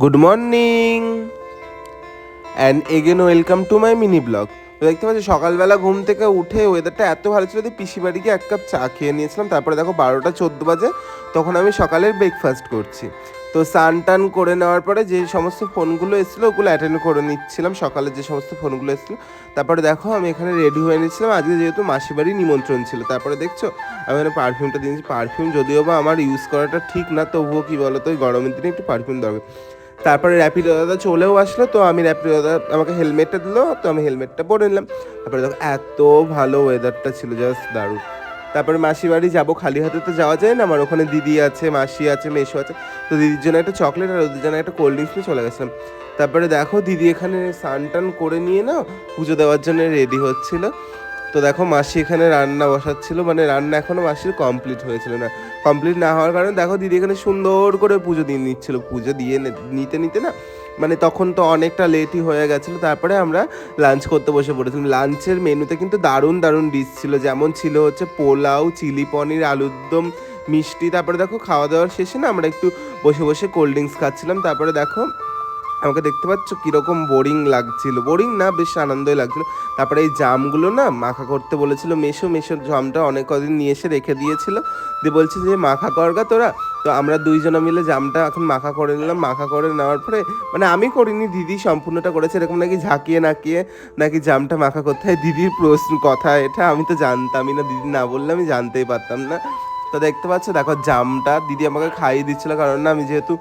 Good morning and again welcome to my mini blog. তো দেখতে পাচ্ছি সকালবেলা ঘুম থেকে উঠে ওয়েদারটা এত ভালো ছিল যে পিসি বাড়ি গিয়ে 1 কাপ চা খেয়ে নিয়েছিলাম। তারপরে দেখো 12টা 14 বাজে, তখন আমি সকালের ব্রেকফাস্ট করছি। তো স্নান টান করে নেওয়ার পরে যে সমস্ত ফোনগুলো এসেছিলো ওগুলো অ্যাটেন্ড করে নিচ্ছিলাম, সকালে যে সমস্ত ফোনগুলো এসেছিলো। তারপরে দেখো আমি এখানে রেডি হয়ে নিচ্ছিলাম, আজকে যেহেতু মাসি বাড়ি নিমন্ত্রণ ছিল। তারপরে দেখছো আমি এখানে পারফিউমটা দিয়েছি। পারফিউম যদিও বা আমার ইউজ করাটা ঠিক না, তবুও কী বলো তো ওই গরমের দিনে একটু পারফিউম দরকার। তারপরে র্যাপিডো দাদা চলেও আসলো, তো আমি র্যাপিডো দাদা আমাকে হেলমেটটা দিলো, তো আমি হেলমেটটা পরে নিলাম। তারপরে দেখো এত ভালো ওয়েদারটা ছিল, জাস্ট দারুণ। তারপরে মাসি বাড়ি যাবো, খালি হাতে তো যাওয়া যায় না, আমার ওখানে দিদি আছে, মাসি আছে, মেসো আছে। তো দিদির জন্য একটা চকলেট আর ওদের জন্য একটা কোল্ড ড্রিঙ্কস নিয়ে চলে গেছিলাম। তারপরে দেখো দিদি এখানে স্নান টান করে নিয়ে না পুজো দেওয়ার জন্য রেডি হচ্ছিলো। তো দেখো মাসি এখানে রান্না বসাচ্ছিল, মানে রান্না এখনও মাসির কমপ্লিট হয়েছিল না। কমপ্লিট না হওয়ার কারণে দেখো দিদি এখানে সুন্দর করে পুজো দিয়ে নিচ্ছিল। পুজো দিয়ে নিতে নিতে না মানে তখন তো অনেকটা লেটই হয়ে গেছিলো। তারপরে আমরা লাঞ্চ করতে বসে পড়েছিলাম। লাঞ্চের মেনুতে কিন্তু দারুণ দারুণ ডিশ ছিল, যেমন ছিল হচ্ছে পোলাও, চিলি পনির, আলুর দম, মিষ্টি। তারপরে দেখো খাওয়া দাওয়ার শেষে না আমরা একটু বসে বসে কোল্ড ড্রিঙ্কস খাচ্ছিলাম। তারপরে দেখো আমাকে দেখতে পাচ্ছ কীরকম বোরিং লাগছিল, বোরিং না বেশ আনন্দই লাগছিল। তারপরে এই জামগুলো না মাখা করতে বলেছিল মেশোর জামটা অনেক কদিন নিয়ে এসে রেখে দিয়েছিল, দিয়ে বলছে যে মাখা করগা তোরা। তো আমরা দুইজনে মিলে জামটা এখন মাখা করে নিলাম। মাখা করে নেওয়ার পরে মানে আমি করিনি, দিদি সম্পূর্ণটা করেছে। এরকম নাকি ঝাঁকিয়ে নাকিয়ে নাকি জামটা মাখা করতে হয়, দিদির প্রশ্ন কথা এটা, আমি তো জানতামই না, দিদি না বললে আমি জানতেই পারতাম না। তো দেখতে পাচ্ছ দেখো জামটা দিদি আমাকে খাইয়ে দিচ্ছিলো, কারণ না আমি যেহেতু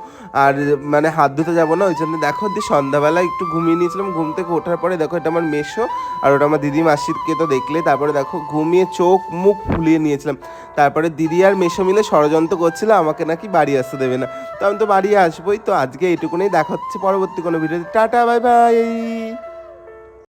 আর মানে হাত ধুতে যাবো না, ওই জন্য দেখো দিয়ে সন্ধ্যাবেলা একটু ঘুমিয়ে নিয়েছিলাম। ঘুম থেকে ওঠার পরে দেখো এটা আমার মেশো আর ওটা আমার দিদি মাসিরকে তো দেখলে। তারপরে দেখো ঘুমিয়ে চোখ মুখ ফুলিয়ে নিয়েছিলাম। তারপরে দিদি আর মেশো মিলে ষড়যন্ত্র করছিল আমাকে নাকি বাড়ি আসতে দেবে না। তো আমি তো বাড়ি আসবোই। তো আজকে এইটুকুনেই, দেখা হচ্ছে পরবর্তী কোনো ভিডিওতে। Tata bye bye.